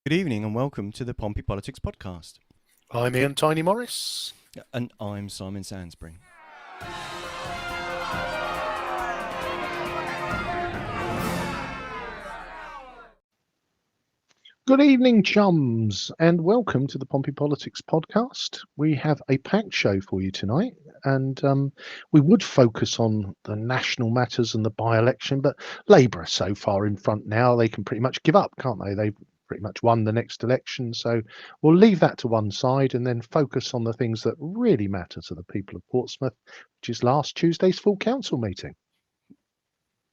Good evening and welcome to the Pompey Politics Podcast. I'm Ian Tiny Morris. And I'm Simon Sansbury. Good evening, chums, and welcome to the Pompey Politics Podcast. We have a packed show for you tonight, and we would focus on the national matters and the by-election, but Labour are so far in front now, they can pretty much give up, can't they? They've pretty much won the next election, so we'll leave that to one side and then focus on the things that really matter to the people of Portsmouth, which is last Tuesday's full council meeting.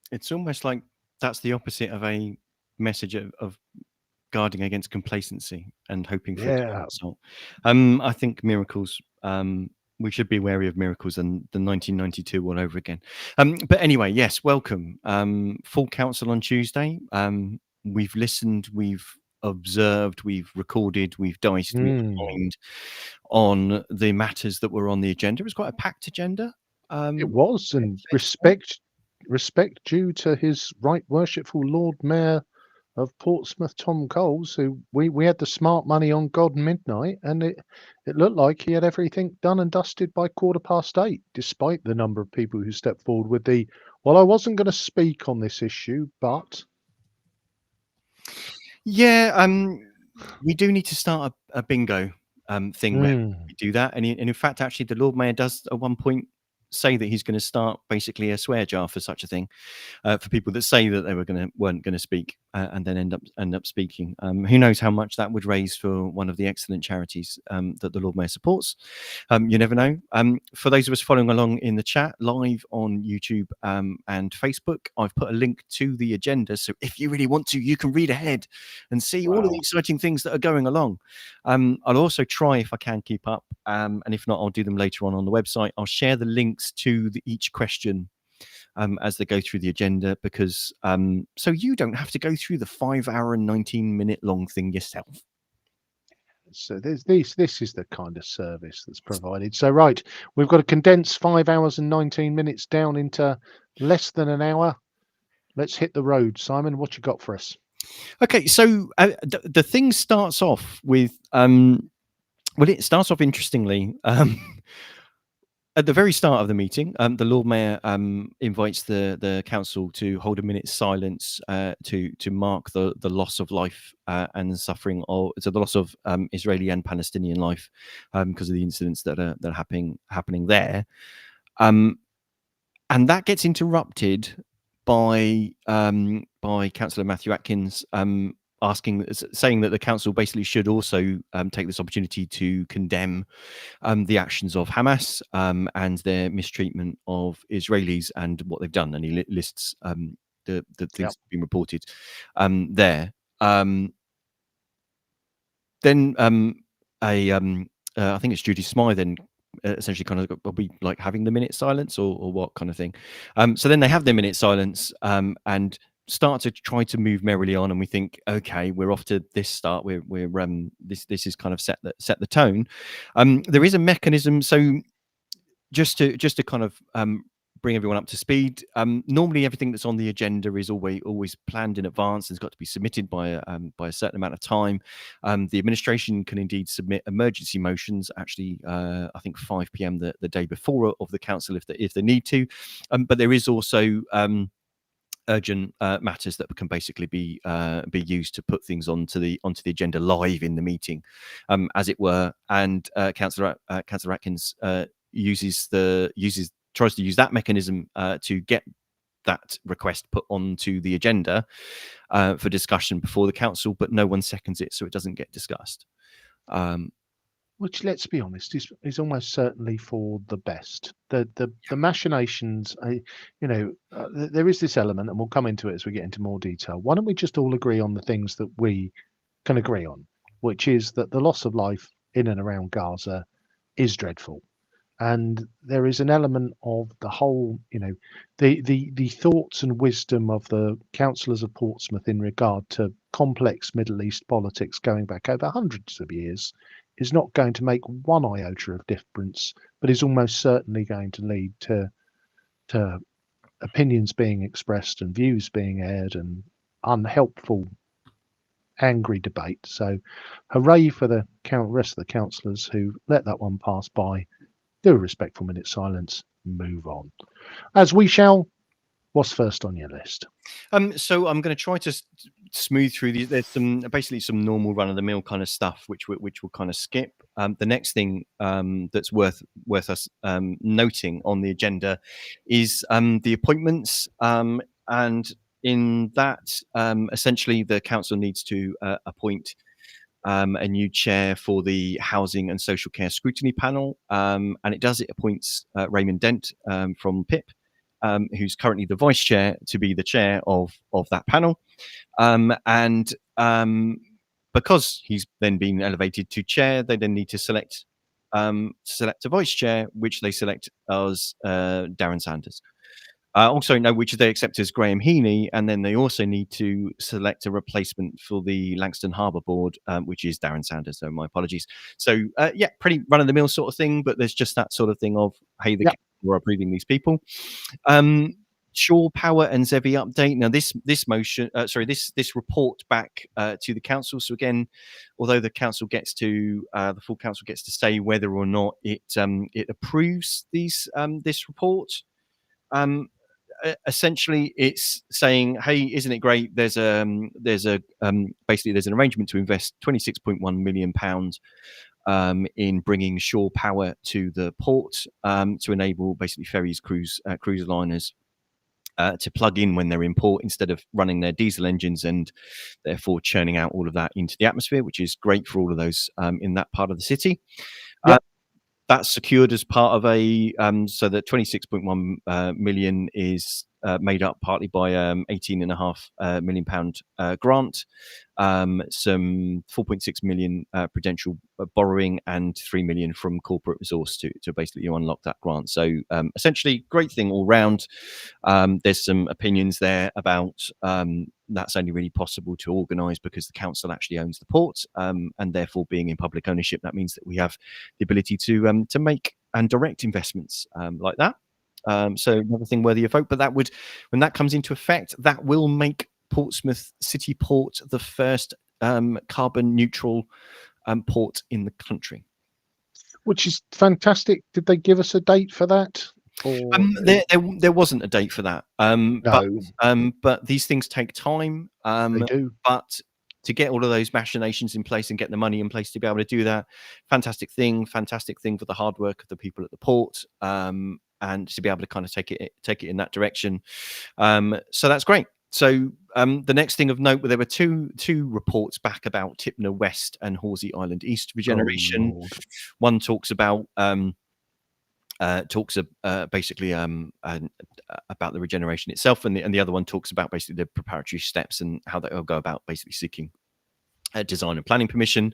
It's almost like that's the opposite of a message of guarding against complacency and hoping for a clear result. I think miracles, we should be wary of miracles and the 1992 all over again. But anyway, yes, welcome. Full council on Tuesday. We've listened, we've observed, we've recorded, we've diced, we've opined on the matters that were on the agenda. It was quite a packed agenda. It was, and respect due to his right worshipful Lord Mayor of Portsmouth, Tom Coles, who we had the smart money on God midnight, and it looked like he had everything done and dusted by 8:15, despite the number of people who stepped forward with the, well, I wasn't going to speak on this issue, but... Yeah, we do need to start a bingo thing where we do that. And in fact, actually, the Lord Mayor does at one point say that he's going to start basically a swear jar for such a thing, for people that say that they weren't going to speak and then end up speaking. Who knows how much that would raise for one of the excellent charities that the Lord Mayor supports. You never know. For those of us following along in the chat live on YouTube and Facebook, I've put a link to the agenda, so if you really want to, you can read ahead and see all of the exciting things that are going along. I'll also try, if I can, keep up, and if not, I'll do them later on the website. I'll share the links to each question as they go through the agenda, because so you don't have to go through the 5 hour and 19-minute long thing yourself. So this is the kind of service that's provided. So right, we've got to condense 5 hours and 19 minutes down into less than an hour. Let's hit the road. Simon, what you got for us? Okay, so the thing starts off with well, it starts off interestingly. At the very start of the meeting, the Lord Mayor invites the council to hold a minute's silence to mark the loss of life and suffering, or the loss of Israeli and Palestinian life because of the incidents that are happening there, and that gets interrupted by Councillor Matthew Atkins saying that the council basically should also take this opportunity to condemn the actions of Hamas and their mistreatment of Israelis and what they've done, and he lists the things that have been reported there. Then I think it's Judy Smythe then essentially kind of, are we like having the minute silence or what kind of thing? So then they have their minute silence and start to try to move merrily on, and we think, okay, we're off to this start. We're this is kind of set the tone. There is a mechanism, so just to kind of bring everyone up to speed. Normally, everything that's on the agenda is always planned in advance. It's got to be submitted by a certain amount of time. The administration can indeed submit emergency motions. Actually, I think 5 p.m. the day before of the council if they need to. But there is also urgent matters that can basically be used to put things onto the agenda live in the meeting, as it were. And Councillor Atkins tries to use that mechanism to get that request put onto the agenda for discussion before the council, but no one seconds it, so it doesn't get discussed. Which, let's be honest, is almost certainly for the best. The machinations, there is this element, and we'll come into it as we get into more detail. Why don't we just all agree on the things that we can agree on, which is that the loss of life in and around Gaza is dreadful. And there is an element of the whole, the thoughts and wisdom of the councillors of Portsmouth in regard to complex Middle East politics going back over hundreds of years is not going to make one iota of difference, but is almost certainly going to lead to opinions being expressed and views being aired and unhelpful angry debate. So hooray for the rest of the councillors who let that one pass by, do a respectful minute silence, move on. As we shall. What's first on your list? So I'm going to try to smooth through these. There's basically some normal run-of-the-mill kind of stuff which we'll kind of skip. The next thing that's worth us noting on the agenda is the appointments, and in that, essentially, the council needs to appoint a new chair for the Housing and Social Care Scrutiny Panel, and it appoints Raymond Dent from PIP. Who's currently the vice chair, to be the chair of that panel, and because he's then been elevated to chair, they then need to select a vice chair, which they select as Darren Sanders. Also, which they accept as Graham Heaney, and then they also need to select a replacement for the Langston Harbour Board, which is Darren Sanders. So my apologies. So yeah, pretty run-of-the-mill sort of thing, but there's just that sort of thing of, hey, the we're approving these people. Shore Power and Zevi update. Now, this report back to the council. So again, although the council gets to the full council gets to say whether or not it approves this report. Essentially, it's saying, hey, isn't it great? There's basically there's an arrangement to invest £26.1 million in bringing shore power to the port to enable basically ferries, cruise liners to plug in when they're in port instead of running their diesel engines and therefore churning out all of that into the atmosphere, which is great for all of those in that part of the city. That's secured as part of a so the 26.1 million is made up partly by 18.5 million pound grant, some 4.6 million prudential borrowing, and 3 million from corporate resource to basically unlock that grant. So essentially, great thing all round. There's some opinions there about that's only really possible to organise because the council actually owns the port, and therefore being in public ownership, that means that we have the ability to make and direct investments like that. So another thing worthy of vote, but when that comes into effect, that will make Portsmouth City Port the first carbon neutral port in the country. Which is fantastic. Did they give us a date for that? There wasn't a date for that. No. But these things take time. They do. But to get all of those machinations in place and get the money in place to be able to do that, fantastic thing for the hard work of the people at the port, and to be able to kind of take it in that direction. So that's great. So the next thing of note, there were two reports back about Tipner West and Horsea Island East regeneration. One talks about basically about the regeneration itself, and the other one talks about basically the preparatory steps and how they will go about basically seeking design and planning permission.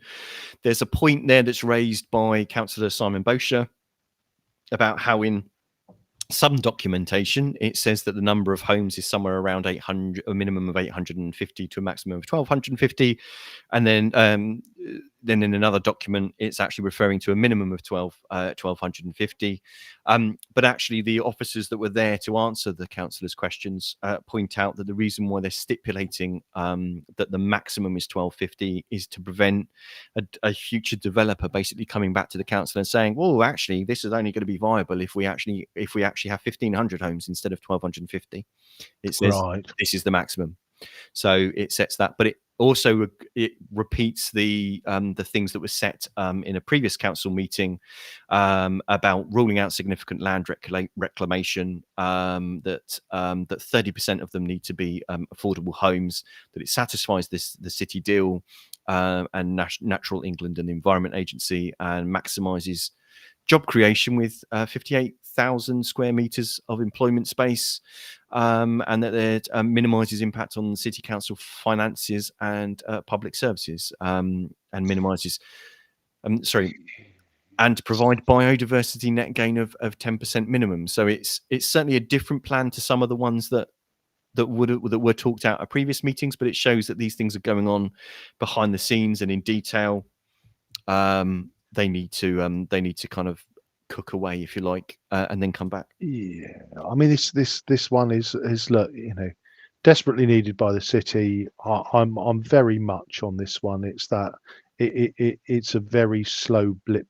There's a point there that's raised by Councillor Simon Bosher about how in some documentation it says that the number of homes is somewhere around 800, a minimum of 850 to a maximum of 1250, and then in another document it's actually referring to a minimum of 1250. But actually the officers that were there to answer the councillors' questions point out that the reason why they're stipulating that the maximum is 1250 is to prevent a future developer basically coming back to the council and saying, well, actually this is only going to be viable if we actually have 1500 homes instead of 1250. It says this is the maximum. So it sets that, but it also repeats the things that were set in a previous council meeting about ruling out significant land reclamation, that 30% of them need to be affordable homes, that it satisfies the city deal and Natural England and the Environment Agency, and maximises job creation with 58,000 square meters of employment space, and that it minimises impact on the city council finances and public services, and minimises, and to provide biodiversity net gain of 10% minimum. So it's certainly a different plan to some of the ones that were talked out at previous meetings, but it shows that these things are going on behind the scenes and in detail. They need to kind of cook away, if you like, and then come back. Yeah, I mean this one is look, desperately needed by the city. I'm very much on this one. It's that it's a very slow blip,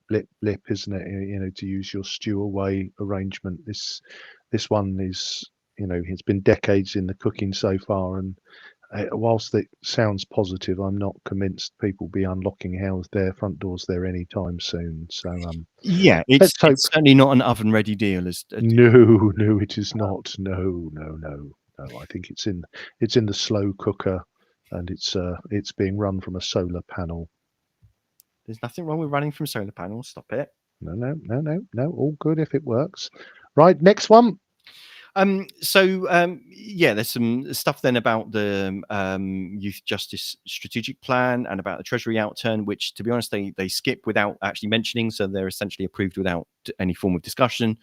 isn't it? You know, to use your stew away arrangement. This one is, you know, it's been decades in the cooking so far, and whilst it sounds positive, I'm not convinced people will be unlocking their front doors there anytime soon. So Yeah, let's hope. it's certainly not an oven-ready deal. No, no, it is not. No, no, no, no. I think it's in the slow cooker, and it's being run from a solar panel. There's nothing wrong with running from solar panels. Stop it. No, no, no, no, no. All good if it works. Right, next one. Yeah, there's some stuff then about the youth justice strategic plan and about the Treasury outturn, which, to be honest, they skip without actually mentioning, so they're essentially approved without any form of discussion.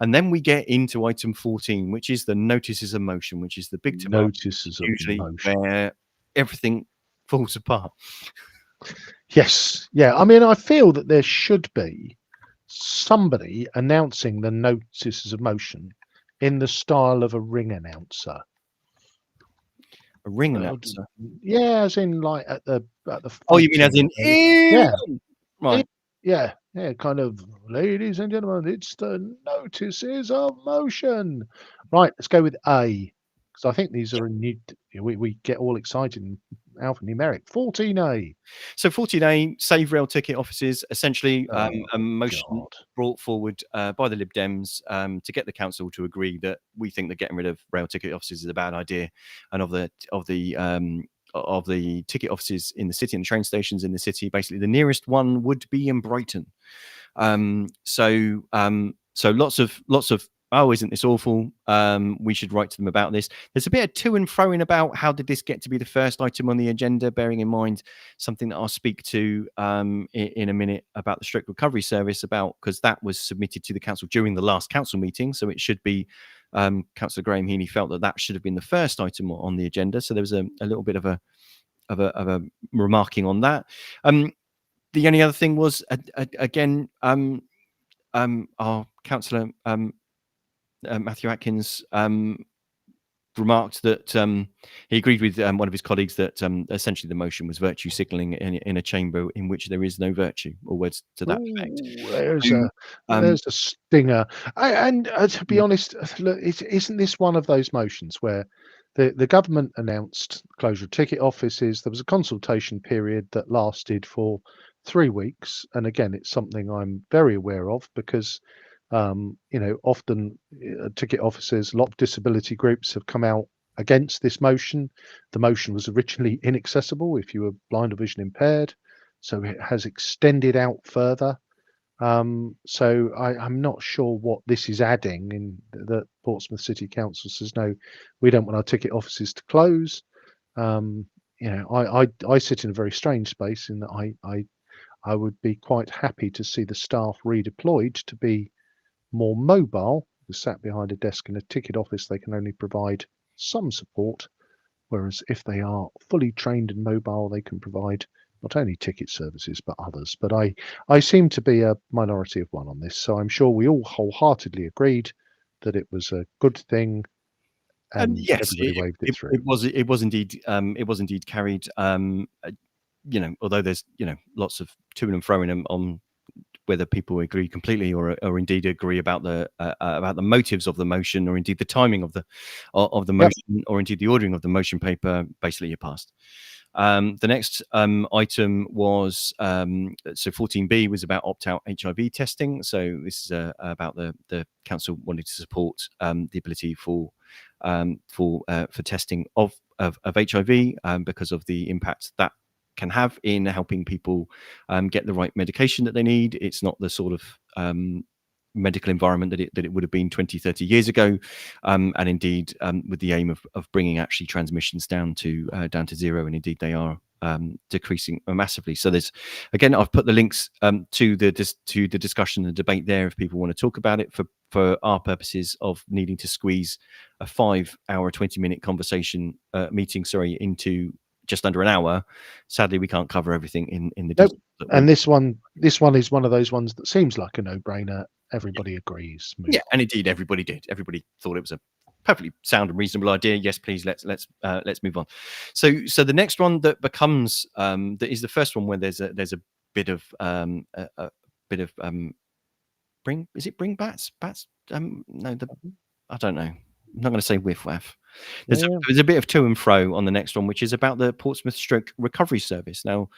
And then we get into item 14, which is the notices of motion, which is the big demand, Notices of usually motion. where everything falls apart. Yes, yeah. I mean, I feel that there should be somebody announcing the notices of motion in the style of a ring announcer. A ring announcer. Yeah, as in like at the Oh, you mean as in yeah, right? yeah, kind of, ladies and gentlemen, it's the notices of motion. Right, let's go with A, because I think these are new. We get all excited in alphanumeric. 14A. So 14A, save rail ticket offices, essentially a motion God. brought forward by the Lib Dems to get the council to agree that we think that getting rid of rail ticket offices is a bad idea, and of the ticket offices in the city and the train stations in the city, basically the nearest one would be in Brighton. So lots of oh, isn't this awful? We should write to them about this. There's a bit of to and fro in about how did this get to be the first item on the agenda, bearing in mind something that I'll speak to in a minute about the Stroke Recovery Service, because that was submitted to the council during the last council meeting, so it should be Councillor Graham Heaney felt that should have been the first item on the agenda. So there was a little bit of a remarking on that. The only other thing was again our councillor Matthew Atkins remarked that he agreed with one of his colleagues that essentially the motion was virtue signalling in a chamber in which there is no virtue, or words to that effect. There's a stinger. To be honest, look, isn't this one of those motions where the government announced closure of ticket offices? There was a consultation period that lasted for 3 weeks, and again, it's something I'm very aware of because often ticket officers, a lot of disability groups have come out against this motion. The motion was originally inaccessible if you were blind or vision impaired, so it has extended out further. So I'm not sure what this is adding in that Portsmouth City Council says, no, we don't want our ticket offices to close. I sit in a very strange space in that I would be quite happy to see the staff redeployed to be more mobile. They're sat behind a desk in a ticket office, they can only provide some support, whereas if they are fully trained and mobile, they can provide not only ticket services but others. But I seem to be a minority of one on this, so I'm sure we all wholeheartedly agreed that it was a good thing, and yes, everybody waved it through. It was indeed carried. Although there's lots of to and fro in on whether people agree completely or indeed agree about the motives of the motion, or indeed the timing of the motion, or indeed the ordering of the motion paper, basically it passed. The next item was so 14B was about opt-out HIV testing. So this is about the council wanting to support the ability for testing of HIV because of the impact that can have in helping people get the right medication that they need. It's not the sort of medical environment that it would have been 20, 30 years ago, and indeed with the aim of bringing actually transmissions down to zero, and indeed they are decreasing massively. So there's, again, I've put the links to the discussion and debate there if people want to talk about it. For our purposes of needing to squeeze a 5-hour 20-minute conversation meeting into just under an hour, sadly we can't cover everything in the details. And this one is one of those ones that seems like a no-brainer. Everybody agrees. Yeah, and indeed everybody did. Everybody thought it was a perfectly sound and reasonable idea. Yes, please, let's move on. So the next one that becomes that is the first one where there's a bit of a bit of bring bats no, I don't know. I'm not going to say whiff waff. There's a bit of to and fro on the next one, which is about the Portsmouth Stroke Recovery Service. Now,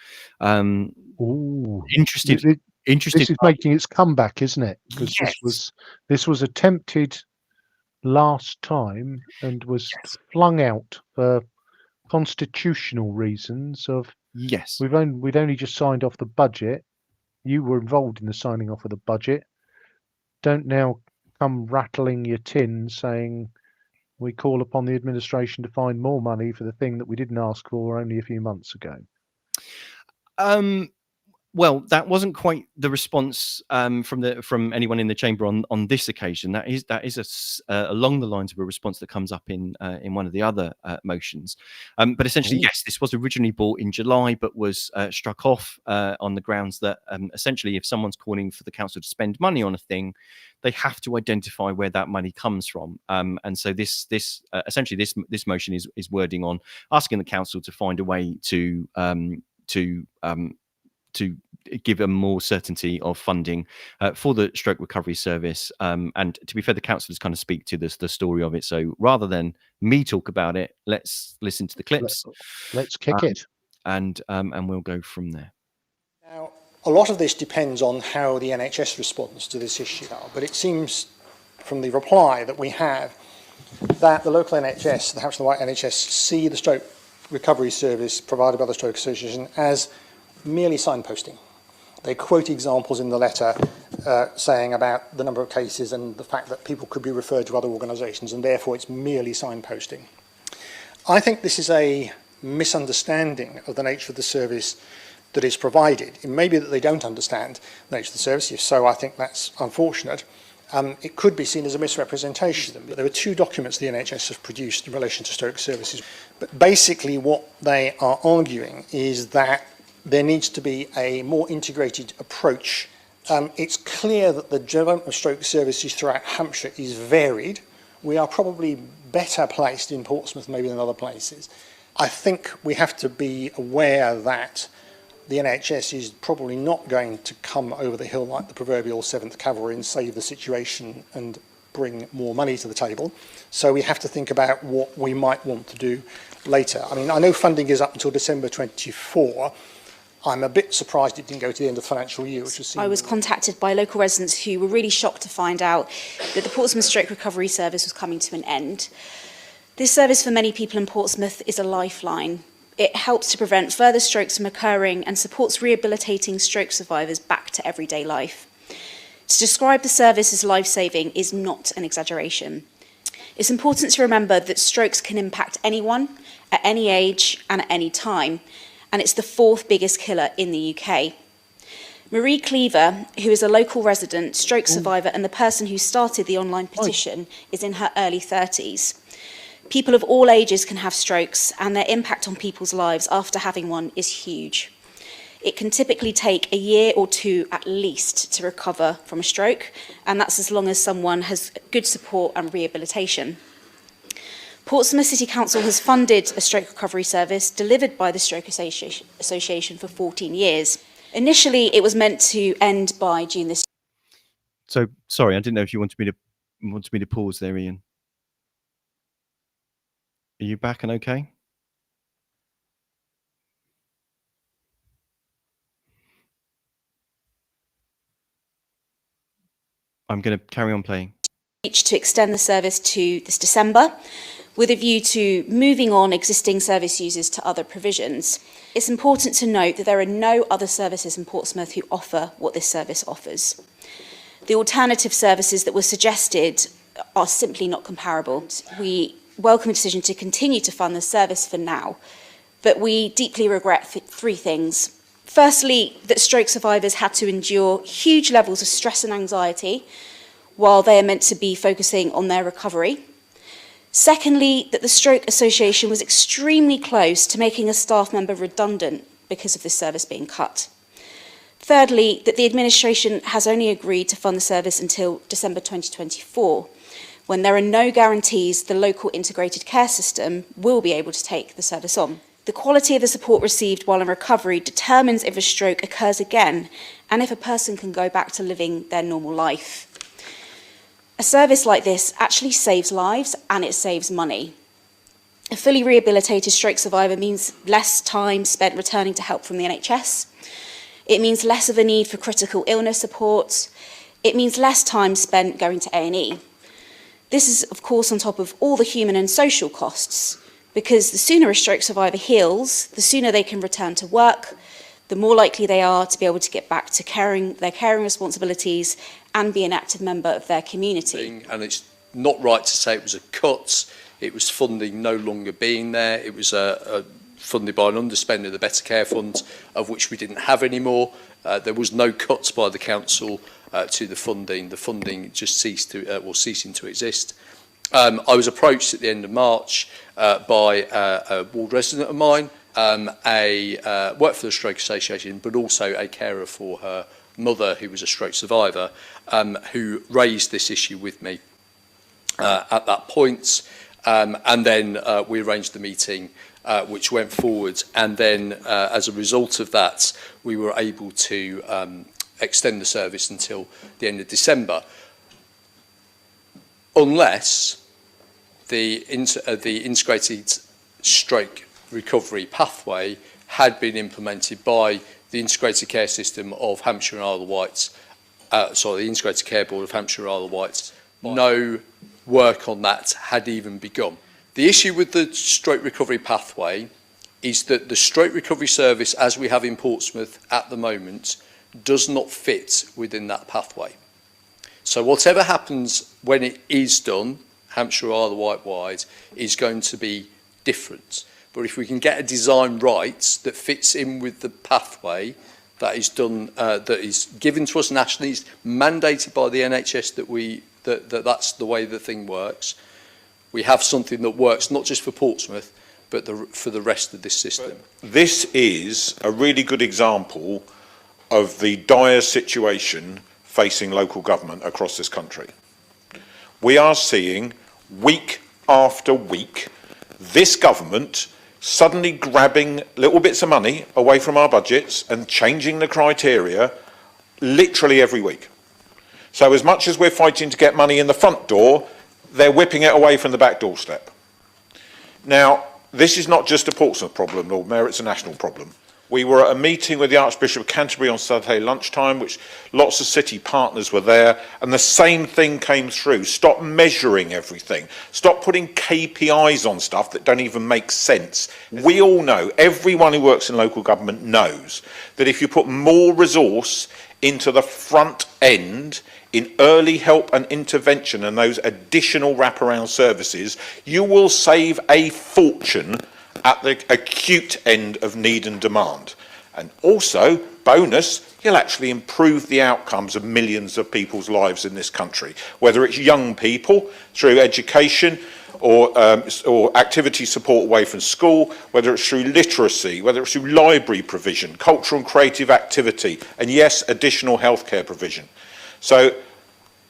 interested. This is making its comeback, isn't it? Because this was attempted last time and was flung out for constitutional reasons. We'd only just signed off the budget. You were involved in the signing off of the budget. Don't now come rattling your tin saying we call upon the administration to find more money for the thing that we didn't ask for only a few months ago. Well, that wasn't quite the response from anyone in the chamber on this occasion. That is along the lines of a response that comes up in one of the other motions. But essentially, yes, this was originally brought in July, but was struck off on the grounds that essentially, if someone's calling for the council to spend money on a thing, they have to identify where that money comes from. And so this essentially this motion is wording on asking the council to find a way to give a more certainty of funding for the stroke recovery service. And to be fair, the councillors kind of speak to the story of it. So rather than me talk about it, let's listen to the clips. Let's kick it. And we'll go from there. Now, a lot of this depends on how the NHS responds to this issue now, but it seems from the reply that we have that the local NHS, the Hampshire and White NHS, see the stroke recovery service provided by the Stroke Association as merely signposting. They quote examples in the letter saying about the number of cases and the fact that people could be referred to other organisations, and therefore it's merely signposting. I think this is a misunderstanding of the nature of the service that is provided. It may be that they don't understand the nature of the service. If so, I think that's unfortunate. It could be seen as a misrepresentation. But there are two documents the NHS has produced in relation to stroke services. But basically what they are arguing is that there needs to be a more integrated approach. It's clear that the development of stroke services throughout Hampshire is varied. We are probably better placed in Portsmouth maybe than other places. I think we have to be aware that the NHS is probably not going to come over the hill like the proverbial 7th Cavalry and save the situation and bring more money to the table. So we have to think about what we might want to do later. I mean, I know funding is up until December 24. I'm a bit surprised it didn't go to the end of the financial year, which was. I was contacted by local residents who were really shocked to find out that the Portsmouth Stroke Recovery Service was coming to an end. This service for many people in Portsmouth is a lifeline. It helps to prevent further strokes from occurring and supports rehabilitating stroke survivors back to everyday life. To describe the service as life-saving is not an exaggeration. It's important to remember that strokes can impact anyone, at any age and at any time, and it's the 4th biggest killer in the UK. Marie Cleaver, who is a local resident, stroke survivor, and the person who started the online petition, is in her early 30s. People of all ages can have strokes, and their impact on people's lives after having one is huge. It can typically take a year or two at least to recover from a stroke, and that's as long as someone has good support and rehabilitation. Portsmouth City Council has funded a stroke recovery service delivered by the Stroke Association for 14 years. Initially, it was meant to end by June this year. So, sorry, I didn't know if you wanted me to pause there, Ian. Are you back and okay? I'm going to carry on playing. To extend the service to this December, with a view to moving on existing service users to other provisions. It's important to note that there are no other services in Portsmouth who offer what this service offers. The alternative services that were suggested are simply not comparable. We welcome a decision to continue to fund the service for now, but we deeply regret 3 things. Firstly, that stroke survivors had to endure huge levels of stress and anxiety while they are meant to be focusing on their recovery. Secondly, that the Stroke Association was extremely close to making a staff member redundant because of this service being cut. Thirdly, that the administration has only agreed to fund the service until December 2024, when there are no guarantees the local integrated care system will be able to take the service on. The quality of the support received while in recovery determines if a stroke occurs again and if a person can go back to living their normal life. A service like this actually saves lives and it saves money. A fully rehabilitated stroke survivor means less time spent returning to help from the NHS. It means less of a need for critical illness support. It means less time spent going to A&E. This is, of course, on top of all the human and social costs, because the sooner a stroke survivor heals, the sooner they can return to work, the more likely they are to be able to get back to their caring responsibilities and be an active member of their community. And it's not right to say it was a cut. It was funding no longer being there. It was funded by an underspend of the Better Care Fund, of which we didn't have anymore. There was no cuts by the council to the funding. The funding just ceasing to exist. I was approached at the end of March by a ward resident of mine, worked for the Stroke Association, but also a carer for her mother, who was a stroke survivor, who raised this issue with me at that point. And then we arranged the meeting, which went forward. And then as a result of that, we were able to extend the service until the end of December. Unless the integrated stroke recovery pathway had been implemented by the integrated care system of Hampshire and Isle of Wight, the integrated care board of Hampshire and Isle of Wight. No work on that had even begun. The issue with the stroke recovery pathway is that the stroke recovery service, as we have in Portsmouth at the moment, does not fit within that pathway. So whatever happens when it is done, Hampshire, Isle of Wight wide, is going to be different. But if we can get a design right that fits in with the pathway that is done, that is given to us nationally, is mandated by the NHS that's the way the thing works, we have something that works not just for Portsmouth, but for the rest of this system. But this is a really good example of the dire situation facing local government across this country. We are seeing, week after week, this government suddenly grabbing little bits of money away from our budgets and changing the criteria literally every week. So as much as we're fighting to get money in the front door, they're whipping it away from the back doorstep. Now, this is not just a Portsmouth problem, Lord Mayor, it's a national problem. We were at a meeting with the Archbishop of Canterbury on Saturday lunchtime, which lots of city partners were there, and the same thing came through. Stop measuring everything. Stop putting KPIs on stuff that don't even make sense. We all know, everyone who works in local government knows, that if you put more resource into the front end, in early help and intervention and those additional wraparound services, you will save a fortune at the acute end of need and demand. And also, bonus, you'll actually improve the outcomes of millions of people's lives in this country, whether it's young people through education or activity support away from school, whether it's through literacy, whether it's through library provision, cultural and creative activity, and yes, additional healthcare provision. So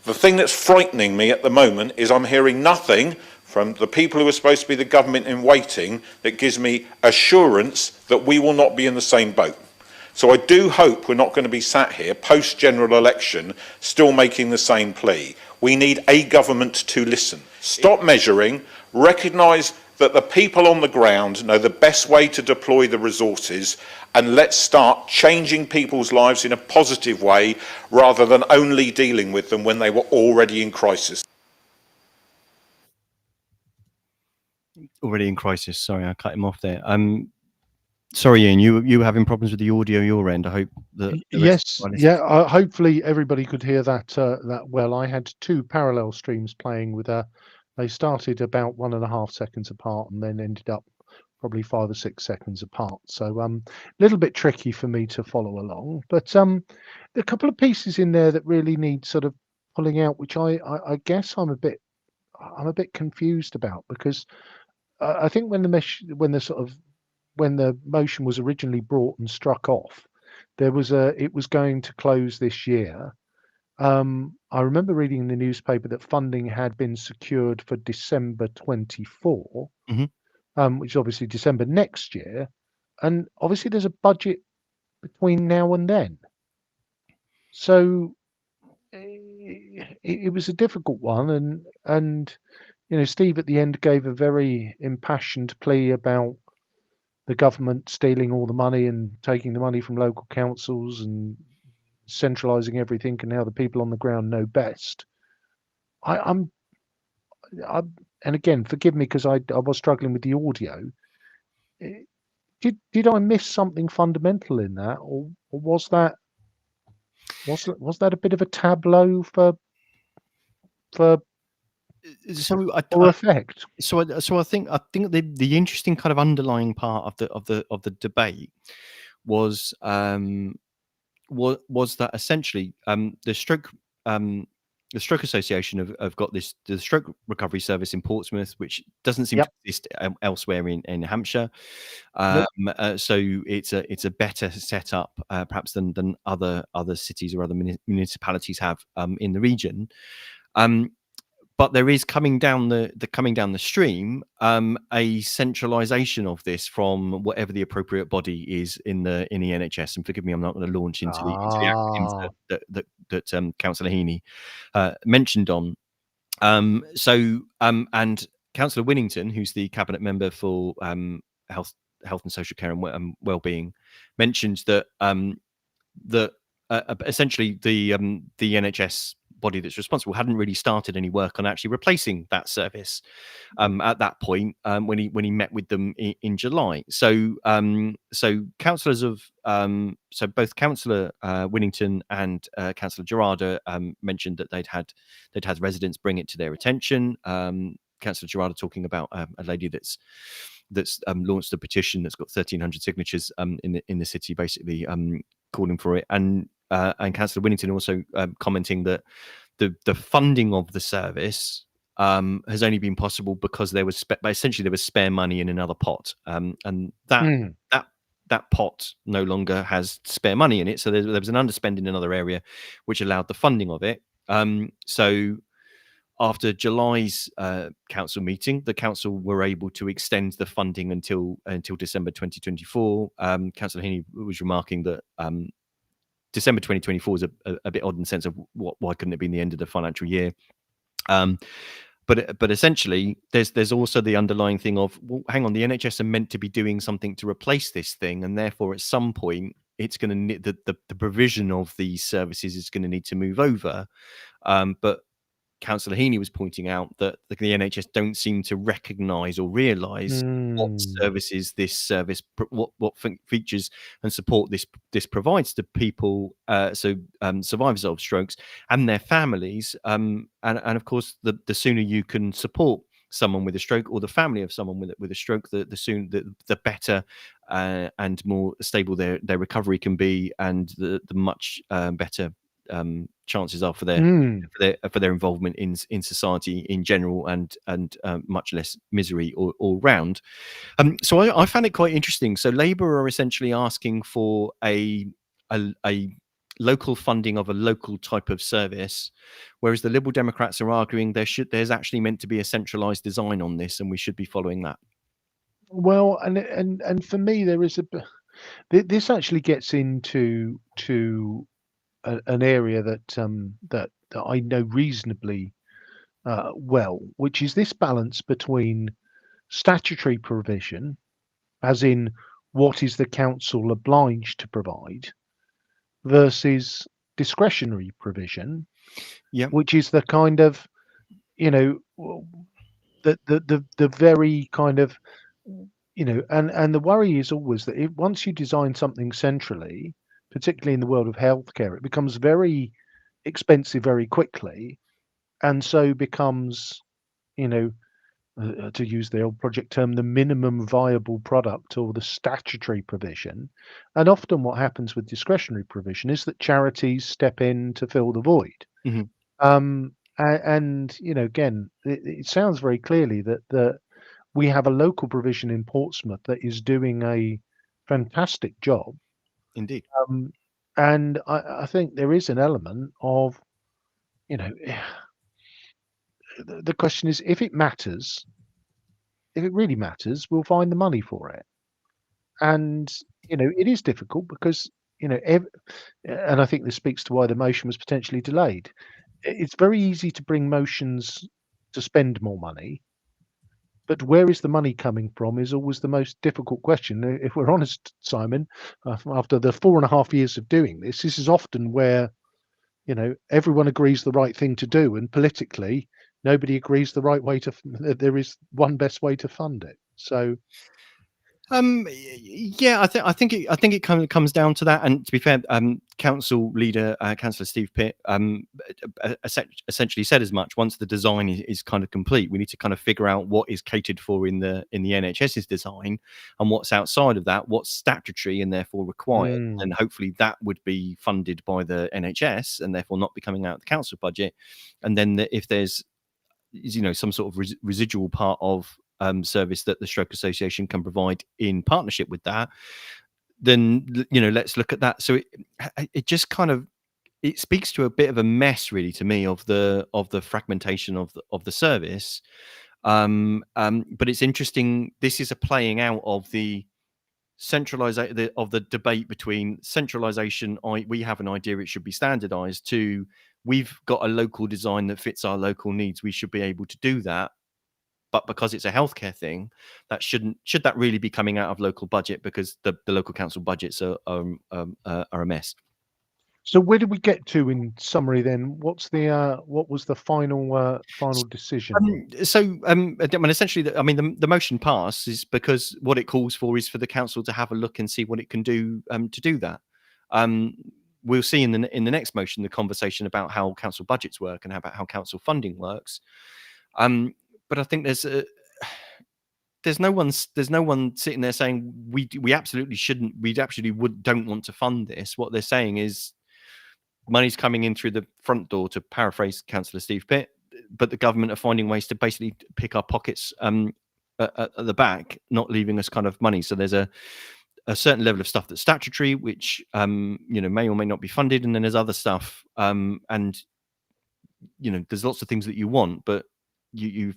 the thing that's frightening me at the moment is I'm hearing nothing from the people who are supposed to be the government in waiting that gives me assurance that we will not be in the same boat. So I do hope we're not going to be sat here post-general election still making the same plea. We need a government to listen. Stop measuring, recognise that the people on the ground know the best way to deploy the resources, and let's start changing people's lives in a positive way rather than only dealing with them when they were already in crisis. Already in crisis. Sorry, I cut him off there. Sorry, Ian, you were having problems with the audio your end. I hope that yes, yeah. Hopefully everybody could hear that that well. I had two parallel streams playing with they started about 1.5 seconds apart and then ended up probably 5 or 6 seconds apart. So a little bit tricky for me to follow along. But there are a couple of pieces in there that really need sort of pulling out, which I guess I'm a bit confused about, because I think when the motion was originally brought and struck off, it was going to close this year, I remember reading in the newspaper that funding had been secured for December 24, Mhm. which is obviously December next year. And obviously there's a budget between now and then. So it was a difficult one. And, Steve at the end gave a very impassioned plea about the government stealing all the money and taking the money from local councils and centralising everything, and how the people on the ground know best. I'm and again, forgive me because I was struggling with the audio. Eh, Did I miss something fundamental in that, or was that a bit of a tableau for So for effect? so I think the interesting kind of underlying part of the debate was was that essentially the Stroke Association have got the Stroke Recovery Service in Portsmouth, which doesn't seem to Yep. exist elsewhere in Hampshire. Nope. So it's a better setup perhaps than other cities or other municipalities have in the region. But there is coming down the stream a centralisation of this from whatever the appropriate body is in the NHS. And forgive me, I'm not going to launch into the acronyms Ah. that Councillor Heaney mentioned on. And Councillor Winnington, who's the cabinet member for health and social care and well-being, mentioned that essentially the NHS body that's responsible hadn't really started any work on actually replacing that service at that point when he met with them in July. So councillors of so both Councillor Winnington and Councillor Gerarda mentioned that they'd had residents bring it to their attention. Councillor Gerarda talking about a lady that's launched a petition that's got 1,300 signatures in the city, basically calling for it, and Councillor Winnington also commenting that the funding of the service has only been possible because there was essentially there was spare money in another pot, and that pot no longer has spare money in it. So there was an underspend in another area, which allowed the funding of it. So after July's council meeting, the council were able to extend the funding until December 2024. Councillor Heaney was remarking that December 2024 is a bit odd in the sense of why couldn't it be in the end of the financial year? But essentially, there's also the underlying thing of, well, hang on, the NHS are meant to be doing something to replace this thing, and therefore at some point it's going to the provision of these services is going to need to move over. But Councillor Heaney was pointing out that the NHS don't seem to recognise or realise what services this service, what features and support this provides to people, survivors of strokes and their families, and of course the sooner you can support someone with a stroke or the family of someone with a stroke, the better and more stable their recovery can be, and the much better chances are for their involvement in society in general, and much less misery all round. So I found it quite interesting. So Labour are essentially asking for a local funding of a local type of service, whereas the Liberal Democrats are arguing there's actually meant to be a centralised design on this, and we should be following that. Well, and for me, there is this actually gets into an area that I know reasonably well, which is this balance between statutory provision, as in what is the council obliged to provide, versus discretionary provision, which is the kind of, the very kind of, and the worry is always that once you design something centrally, particularly in the world of healthcare, it becomes very expensive very quickly, and so becomes, to use the old project term, the minimum viable product, or the statutory provision. And often what happens with discretionary provision is that charities step in to fill the void. And again, it sounds very clearly that we have a local provision in Portsmouth that is doing a fantastic job. Indeed. And I think there is an element of you know, the question is, if it matters, if it really matters, we'll find the money for it. And, you know, it is difficult because, you know, and I think this speaks to why the motion was potentially delayed. It's very easy to bring motions to spend more money, but where is the money coming from is always the most difficult question. If we're honest, Simon, after the 4.5 years of doing this, this is often where, you know, everyone agrees the right thing to do, and politically, nobody agrees the right way to. There is one best way to fund it. So, yeah, I think it kind of comes down to that. And to be fair, council leader, Councillor Steve Pitt, essentially said as much. Once the design is kind of complete, we need to kind of figure out what is catered for in the NHS's design, and what's outside of that, what's statutory and therefore required, and hopefully that would be funded by the NHS and therefore not be coming out of the council budget. And then if there's, you know, some sort of residual part of service that the Stroke Association can provide in partnership with that, then, you know, let's look at that. So it just kind of, it speaks to a bit of a mess, really, to me, of the fragmentation of the service. But it's interesting. This is a playing out of the centralization of the debate between centralization. We have an idea it should be standardized, to we've got a local design that fits our local needs. We should be able to do that. But because it's a healthcare thing, that should that really be coming out of local budget, because the local council budgets are a mess. so where did we get to in summary then? What was the final decision? Essentially, the motion passes because what it calls for is for the council to have a look and see what it can do to do that. We'll see in the next motion the conversation about how council budgets work and about how council funding works. But I think there's no one sitting there saying we absolutely shouldn't, don't want to fund this. What they're saying is money's coming in through the front door, to paraphrase Councillor Steve Pitt, but the government are finding ways to basically pick our pockets at the back, not leaving us kind of money. So there's a certain level of stuff that's statutory, which you know, may or may not be funded, and then there's other stuff, and you know, there's lots of things that you want, but you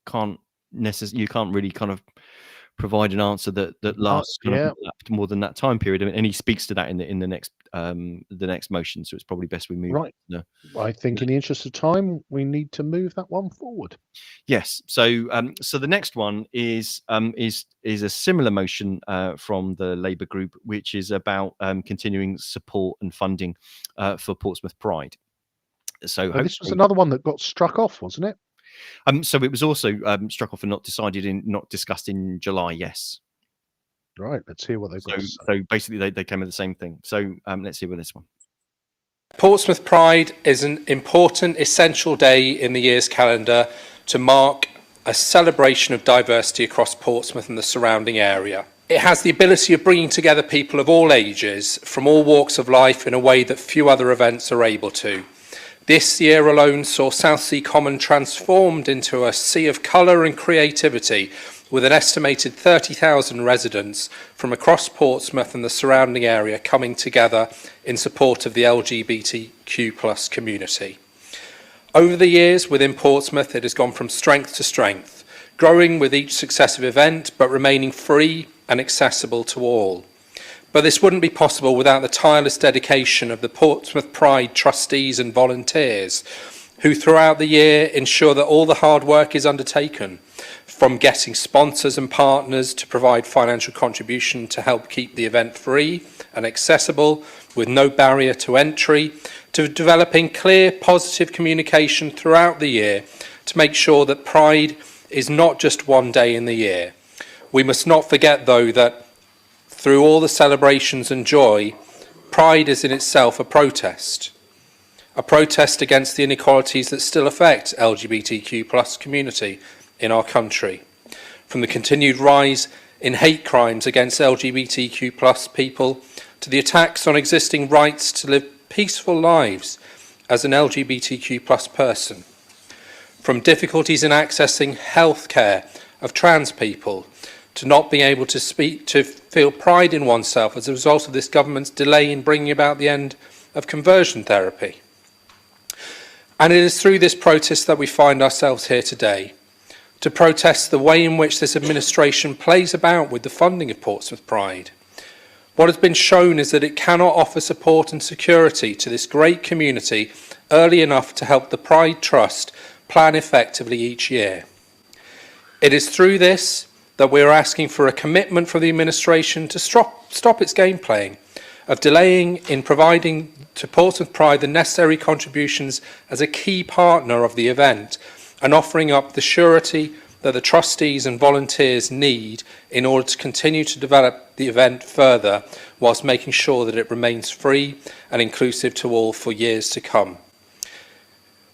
can't really kind of provide an answer that lasts kind of more than that time period. And he speaks to that in the next motion. So it's probably best we move. Right. I think in the interest of time, we need to move that one forward. Yes. So so the next one is a similar motion from the Labour group, which is about continuing support and funding for Portsmouth Pride. So this was another one that got struck off, wasn't it? So it was also struck off and not discussed in July. Yes. Right. Let's hear what they've got. So basically, they came with the same thing. So let's see with this one. Portsmouth Pride is an important, essential day in the year's calendar to mark a celebration of diversity across Portsmouth and the surrounding area. It has the ability of bringing together people of all ages from all walks of life in a way that few other events are able to. This year alone saw Southsea Common transformed into a sea of colour and creativity, with an estimated 30,000 residents from across Portsmouth and the surrounding area coming together in support of the LGBTQ+ community. Over the years within Portsmouth, it has gone from strength to strength, growing with each successive event, but remaining free and accessible to all. But this wouldn't be possible without the tireless dedication of the Portsmouth Pride trustees and volunteers, who throughout the year ensure that all the hard work is undertaken, from getting sponsors and partners to provide financial contribution to help keep the event free and accessible with no barrier to entry, to developing clear, positive communication throughout the year to make sure that Pride is not just one day in the year. We must not forget, though, that through all the celebrations and joy, Pride is in itself a protest against the inequalities that still affect LGBTQ+ community in our country, from the continued rise in hate crimes against LGBTQ+ people to the attacks on existing rights to live peaceful lives as an LGBTQ+ person, from difficulties in accessing health care of trans people to not being able to feel pride in oneself as a result of this government's delay in bringing about the end of conversion therapy. And it is through this protest that we find ourselves here today, to protest the way in which this administration plays about with the funding of Portsmouth Pride. What has been shown is that it cannot offer support and security to this great community early enough to help the Pride Trust plan effectively each year. It is through this that we are asking for a commitment from the administration to stop its game playing, of delaying in providing to Portsmouth Pride the necessary contributions as a key partner of the event, and offering up the surety that the trustees and volunteers need in order to continue to develop the event further, whilst making sure that it remains free and inclusive to all for years to come.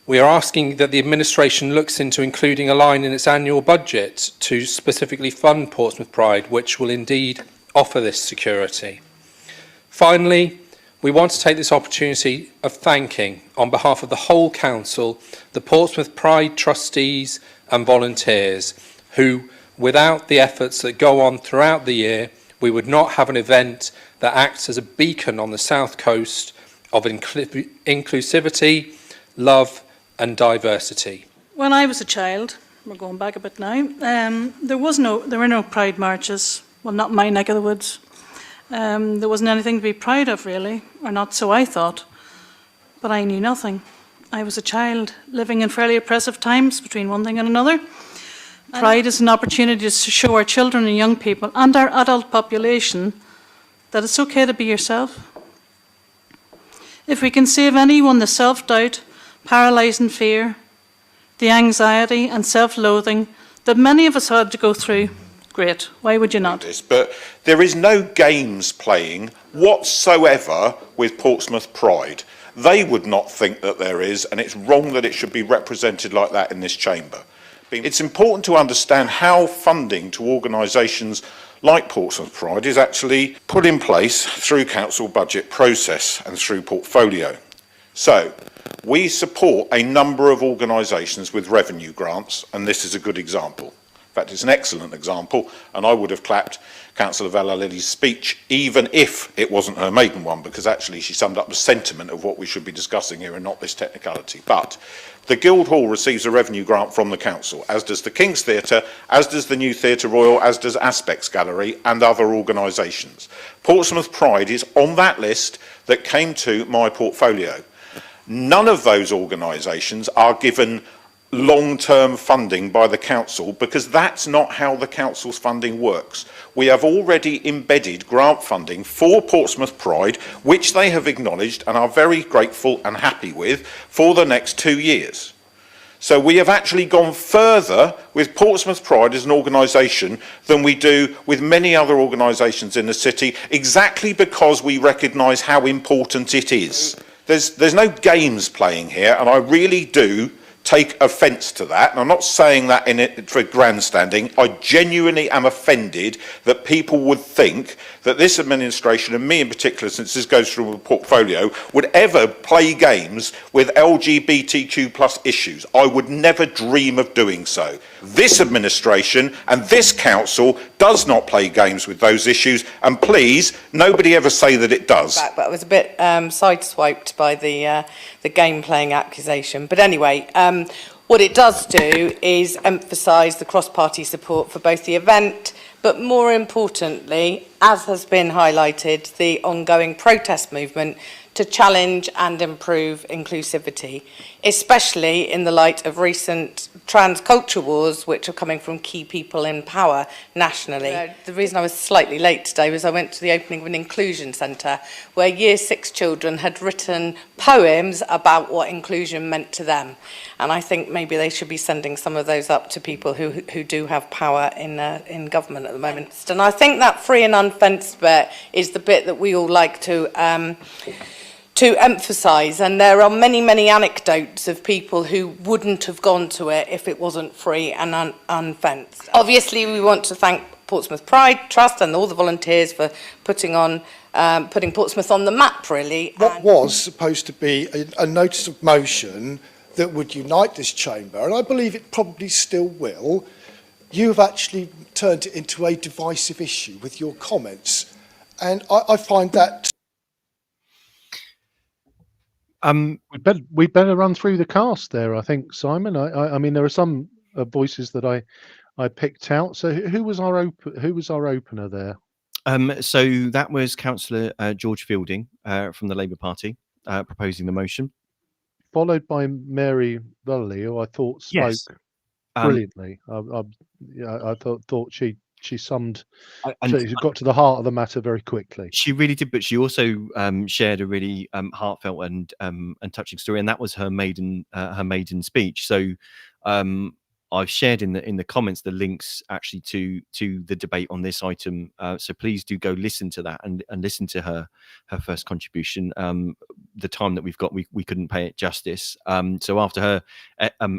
We are asking that the administration looks into including a line in its annual budget to specifically fund Portsmouth Pride, which will indeed offer this security. Finally, we want to take this opportunity of thanking, on behalf of the whole Council, the Portsmouth Pride trustees and volunteers who, without the efforts that go on throughout the year, we would not have an event that acts as a beacon on the south coast of inclusivity, love and diversity. When I was a child, we're going back a bit now, there were no Pride marches, well, not in my neck of the woods. There wasn't anything to be proud of, really, or not so I thought, but I knew nothing. I was a child living in fairly oppressive times between one thing and another. Pride is an opportunity to show our children and young people and our adult population that it's okay to be yourself. If we can save anyone the self-doubt, paralysing fear, the anxiety and self-loathing that many of us had to go through, great. Why would you not? But there is no games playing whatsoever with Portsmouth Pride. They would not think that there is, and it's wrong that it should be represented like that in this chamber. It's important to understand how funding to organisations like Portsmouth Pride is actually put in place through council budget process and through portfolio. So, we support a number of organisations with revenue grants, and this is a good example. In fact, it's an excellent example, and I would have clapped Councillor Valalili's speech, even if it wasn't her maiden one, because actually she summed up the sentiment of what we should be discussing here and not this technicality. But the Guildhall receives a revenue grant from the council, as does the King's Theatre, as does the New Theatre Royal, as does Aspects Gallery and other organisations. Portsmouth Pride is on that list that came to my portfolio. None of those organisations are given long-term funding by the council, because that's not how the council's funding works. We have already embedded grant funding for Portsmouth Pride, which they have acknowledged and are very grateful and happy with, for the next 2 years. So we have actually gone further with Portsmouth Pride as an organisation than we do with many other organisations in the city, exactly because we recognise how important it is. There's no games playing here, and I really do take offence to that, and I'm not saying that in it for grandstanding. I genuinely am offended that people would think that this administration, and me in particular, since this goes through a portfolio, would ever play games with LGBTQ plus issues. I would never dream of doing so. This administration and this council does not play games with those issues, and please, nobody ever say that it does. But I was a bit sideswiped by the game playing accusation. But anyway, what it does do is emphasise the cross-party support for both the event, but more importantly, as has been highlighted, the ongoing protest movement to challenge and improve inclusivity, especially in the light of recent trans culture wars, which are coming from key people in power nationally. The reason I was slightly late today was I went to the opening of an inclusion centre where Year 6 children had written poems about what inclusion meant to them. And I think maybe they should be sending some of those up to people who do have power in government at the moment. And I think that free and unfenced bit is the bit that we all like to emphasise, and there are many, many anecdotes of people who wouldn't have gone to it if it wasn't free and unfenced. Obviously, we want to thank Portsmouth Pride Trust and all the volunteers for putting Portsmouth on the map, really. What was supposed to be a notice of motion that would unite this chamber, and I believe it probably still will, you have actually turned it into a divisive issue with your comments, and I find that We better run through the cast there, I think, Simon. I mean, there are some voices that I picked out. So who was our opener there? So that was Councillor George Fielding from the Labour Party proposing the motion. Followed by Mary Valley, who I thought spoke Yes. brilliantly. I thought she summed, And she got to the heart of the matter very quickly. she really did, but she also shared a really heartfelt and touching story, and that was her maiden speech. So I've shared in the comments the links actually to the debate on this item. So please do go listen to that and listen to her first contribution. The time that we've got, we couldn't pay it justice. So after her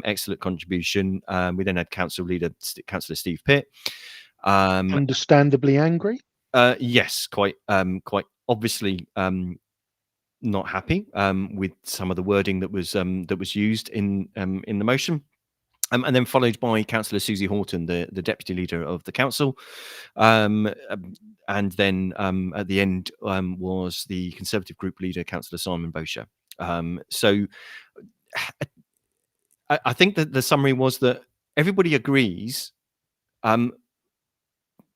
excellent contribution, we then had Councillor Steve Pitt. Understandably angry. Yes, quite obviously not happy with some of the wording that was used in the motion. And then followed by Councillor Susie Horton, the deputy leader of the council, and then at the end was the Conservative group leader, Councillor Simon Bosher. So I think that the summary was that everybody agrees.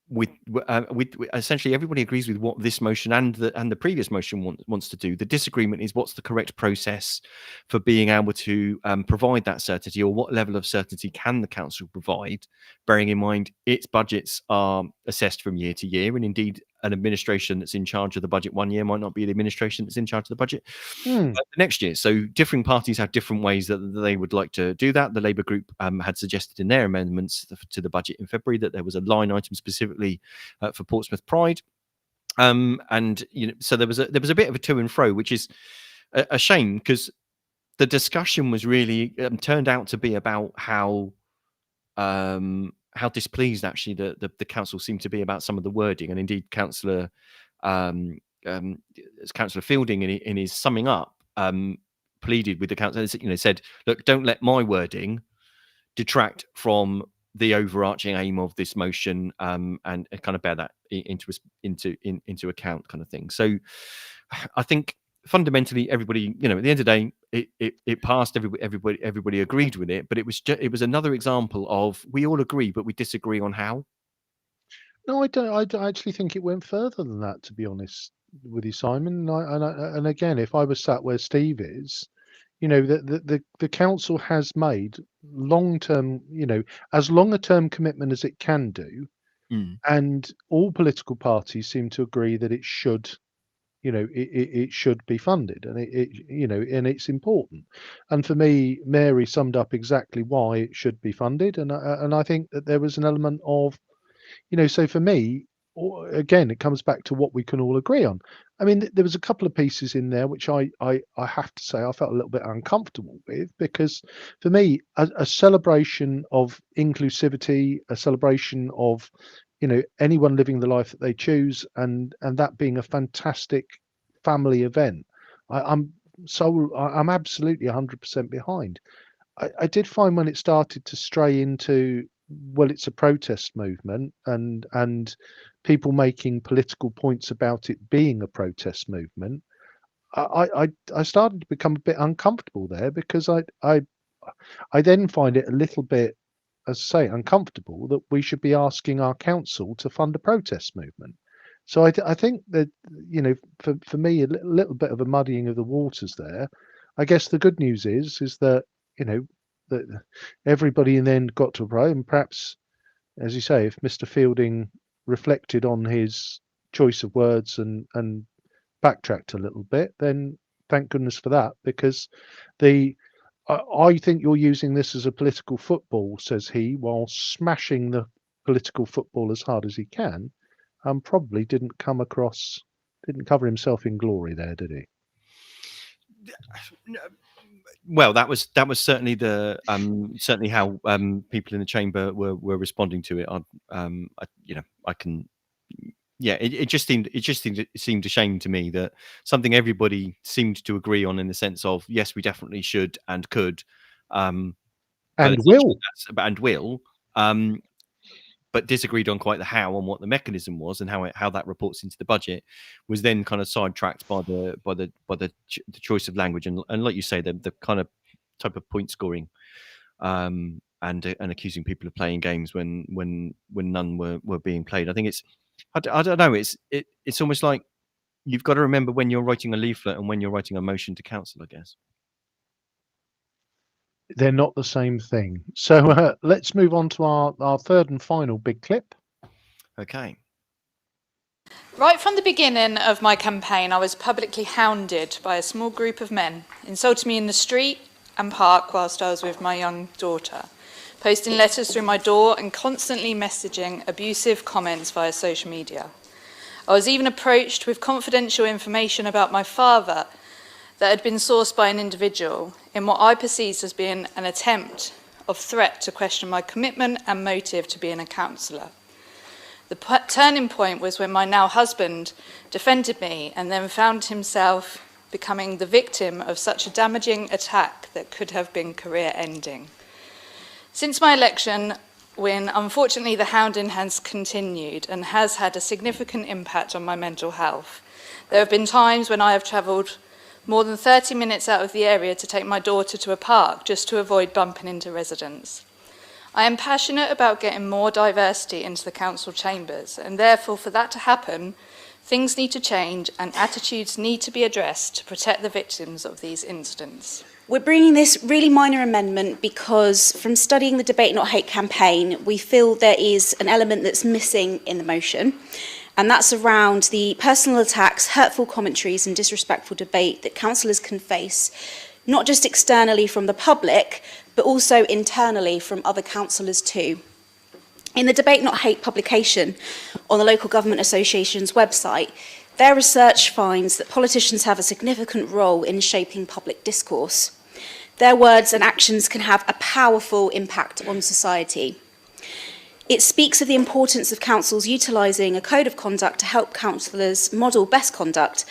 With essentially everybody agrees with what this motion and the previous motion wants to do. The disagreement is what's the correct process for being able to provide that certainty, or what level of certainty can the council provide, bearing in mind its budgets are assessed from year to year, and indeed an administration that's in charge of the budget one year might not be the administration that's in charge of the budget the next year. So different parties have different ways that they would like to do that. The Labour group had suggested in their amendments to the budget in February that there was a line item specifically for Portsmouth Pride, and so there was a bit of a to and fro, which is a shame, because the discussion was really turned out to be about how displeased actually the council seemed to be about some of the wording, and indeed Councillor Fielding in his summing up pleaded with the council, said, look, don't let my wording detract from the overarching aim of this motion, and kind of bear that into account, kind of thing. So I think fundamentally everybody, at the end of the day, it passed. Everybody agreed with it, but it was another example of we all agree but we disagree on how. No, I don't. I actually think it went further than that, to be honest with you, Simon. And again, if I was sat where Steve is, the council has made long-term, as long a term commitment as it can do, and all political parties seem to agree that it should, it should be funded, and and it's important. And for me, Mary summed up exactly why it should be funded, and I think that there was an element of, so for me, again, it comes back to what we can all agree on. I mean, there was a couple of pieces in there which I have to say I felt a little bit uncomfortable with, because for me, a celebration of inclusivity, a celebration of, anyone living the life that they choose, and that being a fantastic family event, I'm absolutely 100% behind. I did find when it started to stray into, well, it's a protest movement, and people making political points about it being a protest movement, I started to become a bit uncomfortable there, because I then find it a little bit, as I say, uncomfortable that we should be asking our council to fund a protest movement. So I think that, for me, a little bit of a muddying of the waters there. I guess the good news is that, that everybody then got to row, and perhaps, as you say, if Mr. Fielding reflected on his choice of words and backtracked a little bit, then thank goodness for that, because I think you're using this as a political football, says he, while smashing the political football as hard as he can, and probably didn't cover himself in glory there, did he? Well, that was certainly certainly how people in the chamber were responding to it. It just seemed a shame to me that something everybody seemed to agree on, in the sense of, yes, we definitely should and could, and will. but disagreed on quite the how and what the mechanism was and how that reports into the budget, was then kind of sidetracked by the choice of language and like you say, the kind of type of point scoring, and accusing people of playing games when none were being played. I think I don't know. It's almost like you've got to remember when you're writing a leaflet and when you're writing a motion to council, I guess. They're not the same thing. So let's move on to our third and final big clip. Okay. Right from the beginning of my campaign, I was publicly hounded by a small group of men, insulting me in the street and park whilst I was with my young daughter, posting letters through my door and constantly messaging abusive comments via social media. I was even approached with confidential information about my father that had been sourced by an individual in what I perceived as being an attempt of threat to question my commitment and motive to being a councillor. The turning point was when my now husband defended me and then found himself becoming the victim of such a damaging attack that could have been career-ending. Since my election win, unfortunately the hounding has continued and has had a significant impact on my mental health. There have been times when I have travelled more than 30 minutes out of the area to take my daughter to a park just to avoid bumping into residents. I am passionate about getting more diversity into the council chambers, and therefore for that to happen, things need to change and attitudes need to be addressed to protect the victims of these incidents. We're bringing this really minor amendment because from studying the Debate Not Hate campaign, we feel there is an element that's missing in the motion, and that's around the personal attacks, hurtful commentaries and disrespectful debate that councillors can face, not just externally from the public, but also internally from other councillors too. In the Debate Not Hate publication on the Local Government Association's website, their research finds that politicians have a significant role in shaping public discourse. Their words and actions can have a powerful impact on society. It speaks of the importance of councils utilising a code of conduct to help councillors model best conduct,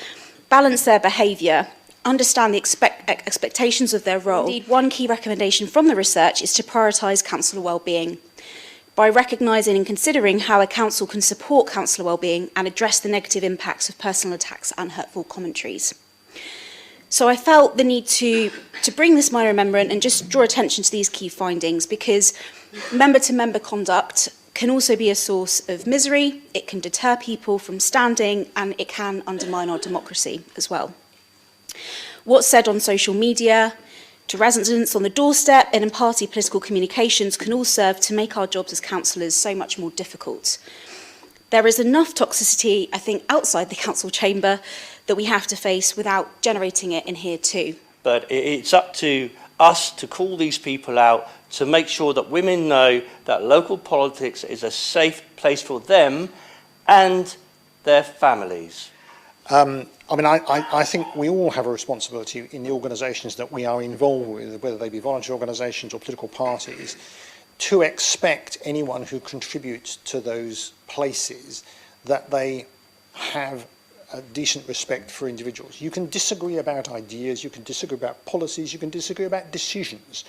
balance their behaviour, understand the expectations of their role. Indeed, one key recommendation from the research is to prioritise councillor wellbeing by recognising and considering how a council can support councillor wellbeing and address the negative impacts of personal attacks and hurtful commentaries. So I felt the need to bring this minor amendment and just draw attention to these key findings, because member-to-member conduct can also be a source of misery, it can deter people from standing, and it can undermine our democracy as well. What's said on social media, to residents on the doorstep, and in party political communications can all serve to make our jobs as councillors so much more difficult. There is enough toxicity, I think, outside the council chamber that we have to face without generating it in here too. But it's up to us to call these people out, to make sure that women know that local politics is a safe place for them and their families. I think we all have a responsibility in the organisations that we are involved with, whether they be voluntary organisations or political parties, to expect anyone who contributes to those places that they have a decent respect for individuals. You can disagree about ideas, you can disagree about policies, you can disagree about decisions,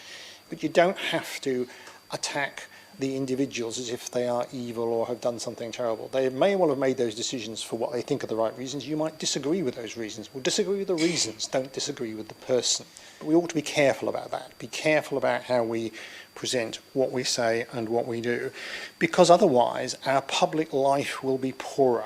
but you don't have to attack the individuals as if they are evil or have done something terrible. They may well have made those decisions for what they think are the right reasons. You might disagree with those reasons. Well, disagree with the reasons, don't disagree with the person. But we ought to be careful about that. Be careful about how we present what we say and what we do, because otherwise our public life will be poorer.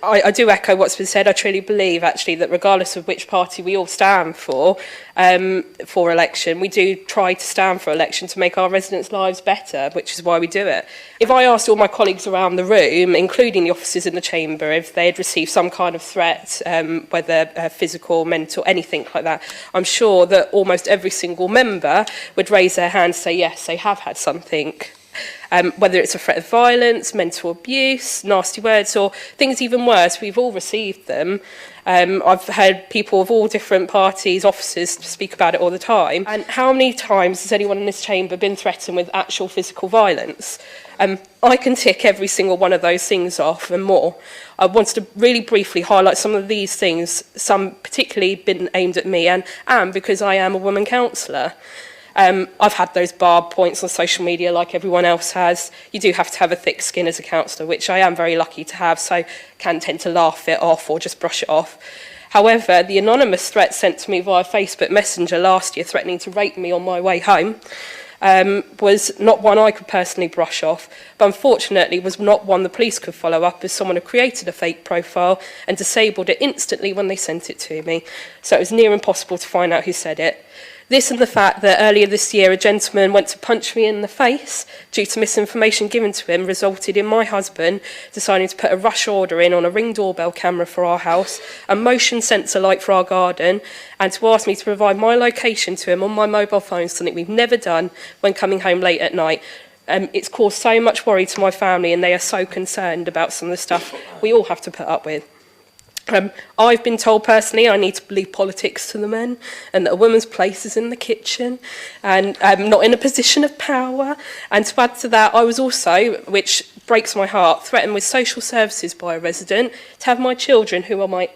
I do echo what's been said. I truly believe, actually, that regardless of which party we all stand for election, we do try to stand for election to make our residents' lives better, which is why we do it. If I asked all my colleagues around the room, including the officers in the chamber, if they had received some kind of threat, whether physical, mental, anything like that, I'm sure that almost every single member would raise their hand and say, yes, they have had something. Whether it's a threat of violence, mental abuse, nasty words, or things even worse, we've all received them. I've heard people of all different parties, officers, speak about it all the time. And how many times has anyone in this chamber been threatened with actual physical violence? I can tick every single one of those things off and more. I wanted to really briefly highlight some of these things, some particularly been aimed at me, and because I am a woman councillor. I've had those barb points on social media like everyone else has. You do have to have a thick skin as a councillor, which I am very lucky to have, so can tend to laugh it off or just brush it off. However, the anonymous threat sent to me via Facebook Messenger last year threatening to rape me on my way home was not one I could personally brush off, but unfortunately was not one the police could follow up, as someone had created a fake profile and disabled it instantly when they sent it to me. So it was near impossible to find out who said it. This and the fact that earlier this year a gentleman went to punch me in the face due to misinformation given to him resulted in my husband deciding to put a rush order in on a Ring doorbell camera for our house, a motion sensor light for our garden, and to ask me to provide my location to him on my mobile phone, something we've never done when coming home late at night. It's caused so much worry to my family, and they are so concerned about some of the stuff we all have to put up with. I've been told personally I need to leave politics to the men, and that a woman's place is in the kitchen and not in a position of power. And to add to that, I was also, which breaks my heart, threatened with social services by a resident to have my children, who are my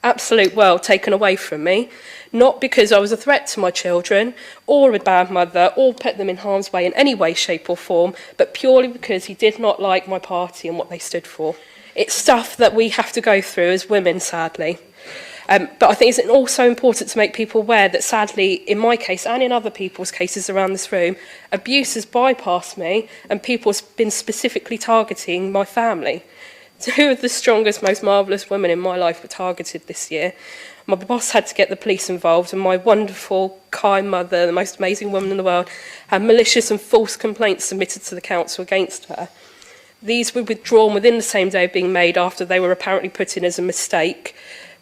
absolute world, taken away from me, not because I was a threat to my children or a bad mother or put them in harm's way in any way, shape or form, but purely because he did not like my party and what they stood for. It's stuff that we have to go through as women, sadly. But I think it's also important to make people aware that, sadly, in my case and in other people's cases around this room, abuse has bypassed me and people have been specifically targeting my family. Two of the strongest, most marvellous women in my life were targeted this year. My boss had to get the police involved, and my wonderful, kind mother, the most amazing woman in the world, had malicious and false complaints submitted to the council against her. These were withdrawn within the same day of being made after they were apparently put in as a mistake,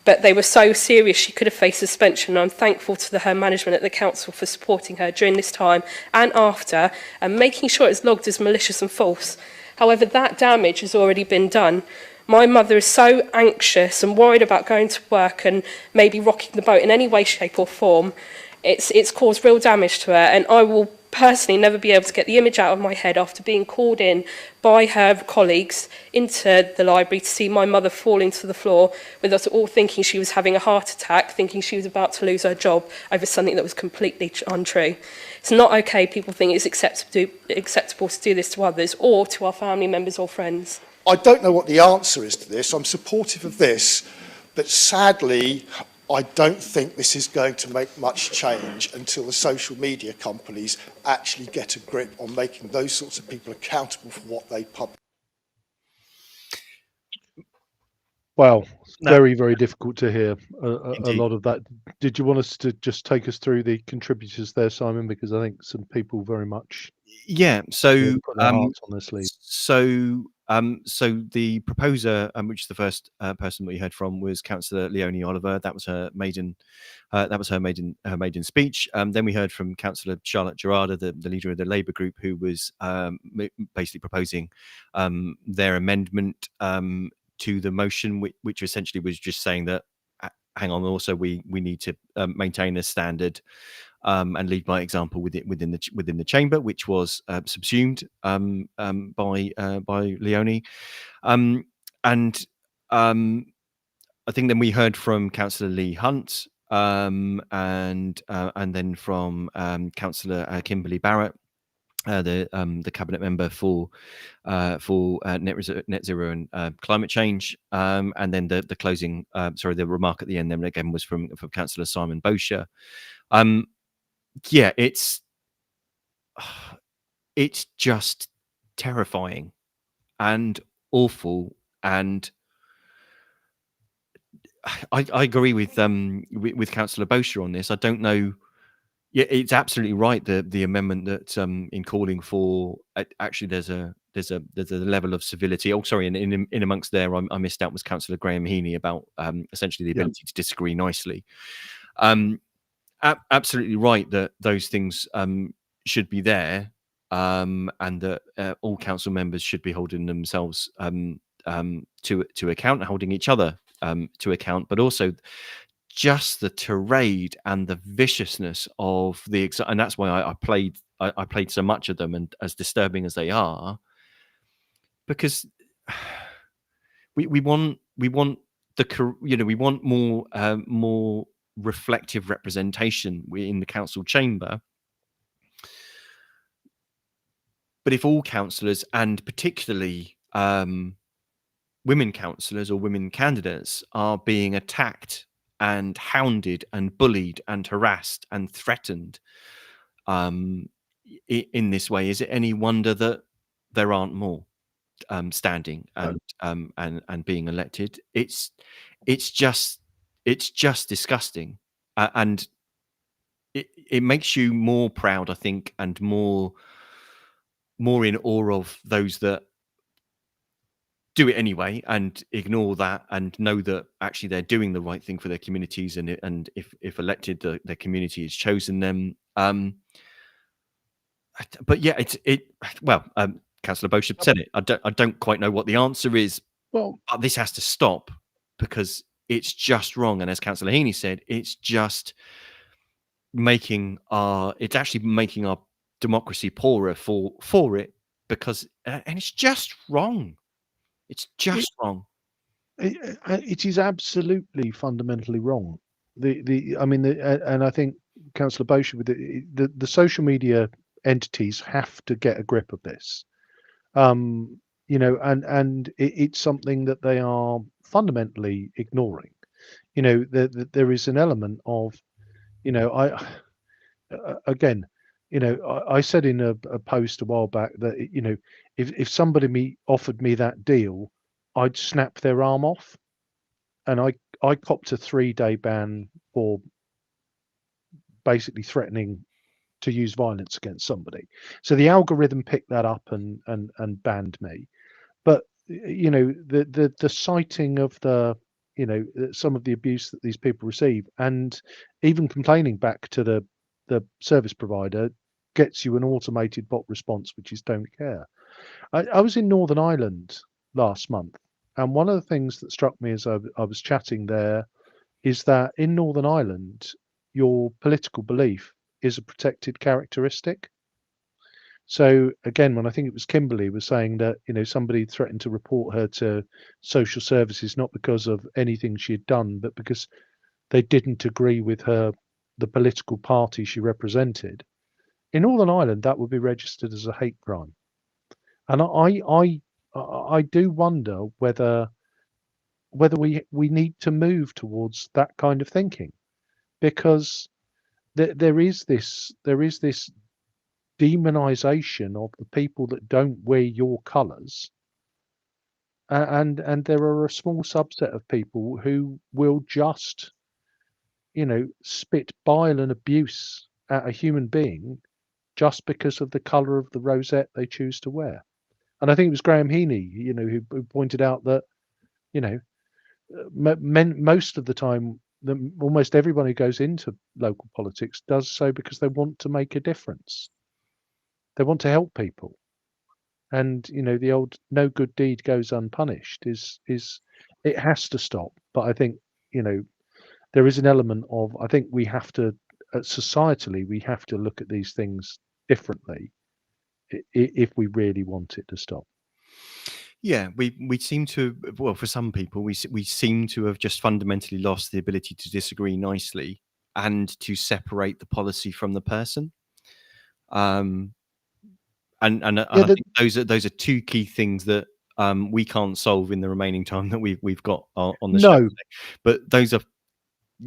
but they were so serious she could have faced suspension. I'm thankful to her management at the council for supporting her during this time and after, and making sure it's logged as malicious and false. However, that damage has already been done. My mother is so anxious and worried about going to work and maybe rocking the boat in any way, shape or form. It's caused real damage to her, and I will personally never be able to get the image out of my head after being called in by her colleagues into the library to see my mother falling to the floor, with us all thinking she was having a heart attack, thinking she was about to lose her job over something that was completely untrue. It's not okay. People think it's acceptable to do this to others or to our family members or friends. I don't know what the answer is to this. I'm supportive of this, but sadly, I don't think this is going to make much change until the social media companies actually get a grip on making those sorts of people accountable for what they publish. Well, No. very, very difficult to hear a Indeed. lot of that. Did you want us to just take us through the contributors there, Simon? Because I think some people very much Yeah. So put their hearts on their sleeve. So the proposer, which is the first person we heard from, was Councillor Leonie Oliver. That was her maiden. Maiden speech. Then we heard from Councillor Charlotte Gerarda, the leader of the Labour group, who was basically proposing their amendment to the motion, which essentially was just saying that, hang on, also we need to maintain a standard and lead by example within the chamber, which was subsumed by Leonie, and I think then we heard from Councillor Lee Hunt, and then from Councillor Kimberly Barrett, the cabinet member for net zero and climate change, and then the closing, the remark at the end then again was from Councillor Simon Bosher. Yeah, it's just terrifying and awful, and I agree with Councillor Bosher on this. I don't know. Yeah, it's absolutely right. The amendment that in calling for actually there's a level of civility. Oh, sorry, in amongst there, I missed out was Councillor Graham Heaney about essentially the ability to disagree nicely. Absolutely right that those things should be there, and that all council members should be holding themselves to account, holding each other to account, but also just the tirade and the viciousness of and that's why I played so much of them, and as disturbing as they are, because we want we want more reflective representation in the council chamber, but if all councillors, and particularly women councillors or women candidates, are being attacked and hounded and bullied and harassed and threatened in this way, is it any wonder that there aren't more standing and being elected? It's just disgusting, and it makes you more proud, I think, and more in awe of those that do it anyway and ignore that and know that actually they're doing the right thing for their communities, and if elected, their community has chosen them. But yeah, Councillor Beauchamp said it. I don't quite know what the answer is. Well, but this has to stop because it's just wrong. And as Councillor Heaney said, it's just making our democracy poorer for it, because and it's just wrong. It's just wrong. It is absolutely fundamentally wrong. And I think Councillor Beauchamp, with the social media entities have to get a grip of this. It's something that they are fundamentally ignoring. There is an element of, I said in a post a while back that, if somebody offered me that deal, I'd snap their arm off. And I copped a 3-day ban for basically threatening to use violence against somebody. So the algorithm picked that up and banned me. But the citing of some of the abuse that these people receive, and even complaining back to the service provider, gets you an automated bot response, which is don't care. I was in Northern Ireland last month, and one of the things that struck me as I was chatting there is that in Northern Ireland, your political belief is a protected characteristic. So again, when I think it was Kimberly was saying that, somebody threatened to report her to social services, not because of anything she had done, but because they didn't agree with the political party she represented. In Northern Ireland, that would be registered as a hate crime. And I do wonder whether we need to move towards that kind of thinking, because there is this demonization of the people that don't wear your colours, and there are a small subset of people who will just spit bile and abuse at a human being just because of the colour of the rosette they choose to wear. And I think it was Graham Heaney, who pointed out that most of the time, almost everyone who goes into local politics does so because they want to make a difference. They want to help people, and the old "no good deed goes unpunished" is it has to stop. But I think there is an element of, I think we have to societally we have to look at these things differently if we really want it to stop. Yeah, we seem to, well, for some people, we seem to have just fundamentally lost the ability to disagree nicely and to separate the policy from the person. And I think those are two key things that we can't solve in the remaining time that we've got on the show today. But those are,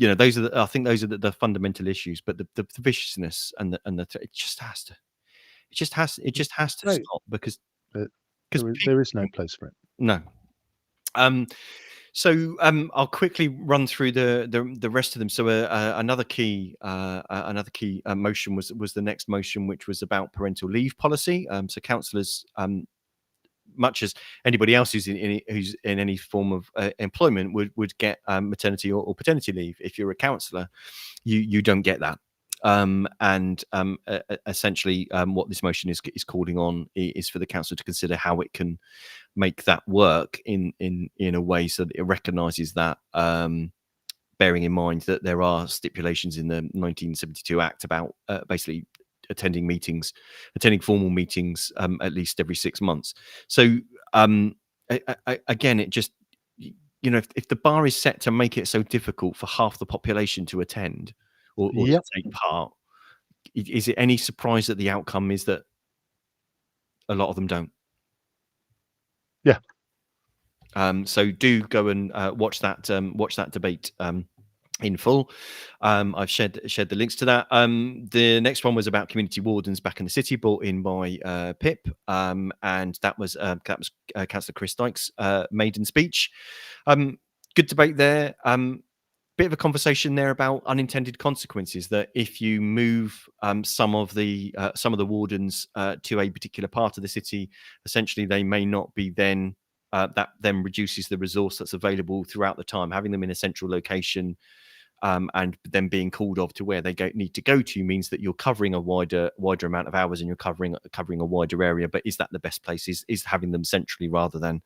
I think those are the fundamental issues. But the viciousness and it just has to stop, because there is no place for it. No. So I'll quickly run through the rest of them. So another key motion was the next motion, which was about parental leave policy. So councillors, much as anybody else who's in any form of employment, would get maternity or paternity leave. If you're a councillor, you don't get that. Essentially, what this motion is calling on is for the council to consider how it can make that work in a way so that it recognises that, bearing in mind that there are stipulations in the 1972 Act about basically attending formal meetings at least every 6 months. So again, it just, if the bar is set to make it so difficult for half the population to attend or to take part, is it any surprise that the outcome is that a lot of them don't. Yeah. So do go and watch that debate in full. I've shared the links to that. The next one was about community wardens back in the city, brought in by Pip, and that was Councillor Chris Dyke's maiden speech. Good debate there. Bit of a conversation there about unintended consequences, that if you move some of the wardens to a particular part of the city, essentially they may not be then that then reduces the resource that's available throughout the time. Having them in a central location and then being called off to where they need to go to means that you're covering a wider amount of hours and you're covering a wider area. But is that the best place? Is having them centrally rather than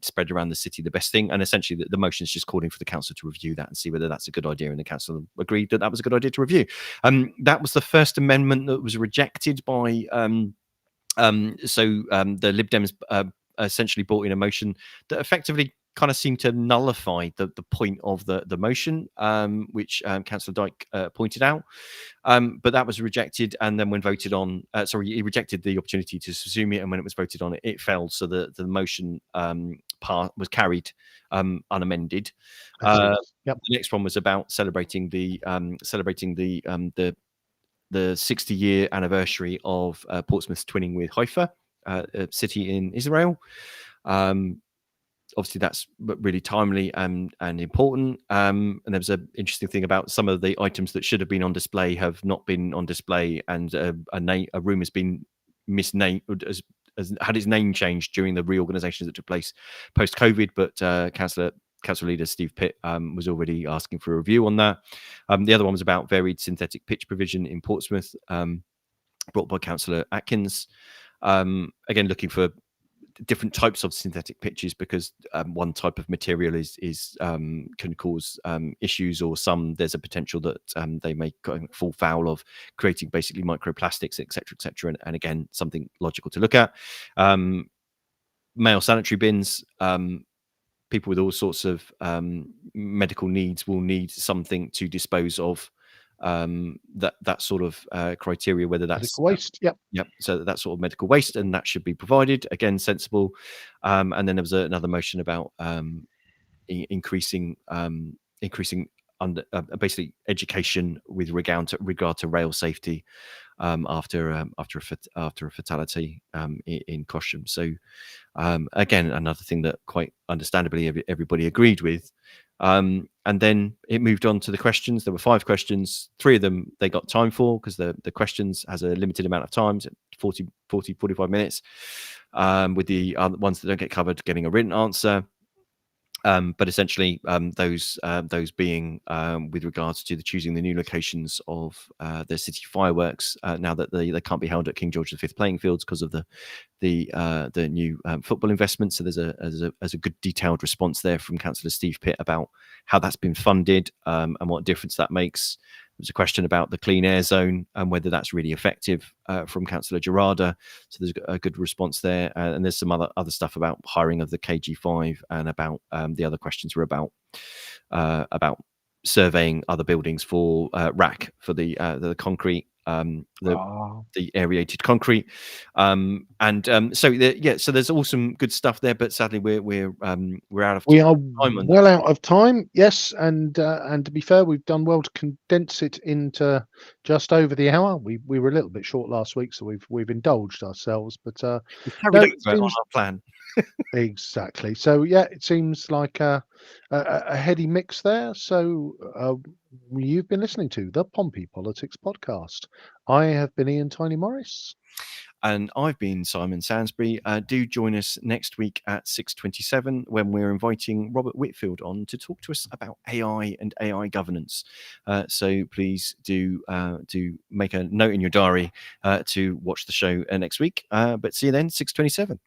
spread around the city the best thing? And essentially the motion is just calling for the council to review that and see whether that's a good idea. And the council agreed that was a good idea to review. That was the first amendment that was rejected by the Lib Dems essentially brought in a motion that effectively kind of seemed to nullify the point of the motion, which Councillor Dyke pointed out. But that was rejected, and then when voted on, he rejected the opportunity to subsume it, and when it was voted on, it failed. So the motion was carried unamended. Yep. The next one was about celebrating the 60-year anniversary of Portsmouth's twinning with Haifa, a city in Israel. Obviously, that's really timely and important. And there was an interesting thing about some of the items that should have been on display have not been on display, and a room has been misnamed, has had its name changed during the reorganisations that took place post-COVID. But Councillor Leader Steve Pitt was already asking for a review on that. The other one was about varied synthetic pitch provision in Portsmouth, brought by Councillor Atkins. Again, looking for different types of synthetic pitches, because one type of material can cause issues, or there's a potential that they may fall foul of creating basically microplastics, etc., and again, something logical to look at. Male sanitary bins. People with all sorts of medical needs will need something to dispose of that sort of criteria, whether that's medical waste. Yep. So that sort of medical waste, and that should be provided. Again, sensible. And then there was another motion about increasing basically education with regard to rail safety after a fatality in Cosham. So again, another thing that quite understandably everybody agreed with. And then it moved on to the questions. There were 5 questions. 3 of them they got time for, because the questions has a limited amount of time, 45 minutes, with the other ones that don't get covered getting a written answer. But essentially, those being with regards to choosing the new locations of the city fireworks, now that they can't be held at King George V playing fields because of the new football investment. So there's a good detailed response there from Councillor Steve Pitt about how that's been funded and what difference that makes. There's a question about the clean air zone and whether that's really effective from Councillor Gerarda. So there's a good response there. And there's some other stuff about hiring of the KG5, and about the other questions were about surveying other buildings for RAC, for the concrete, the aerated concrete. So there's all some good stuff there, but sadly we're out of time. We are well out of time. Yes, and to be fair, we've done well to condense it into just over the hour. We were a little bit short last week, so we've indulged ourselves, but on our plan. Exactly. So yeah, it seems like a heady mix there. So you've been listening to the Pompey Politics Podcast. I have been Ian Tiny Morris. And I've been Simon Sansbury. Do join us next week at 6:27 when we're inviting Robert Whitfield on to talk to us about AI and AI governance. So please do make a note in your diary to watch the show next week. But see you then, 6:27.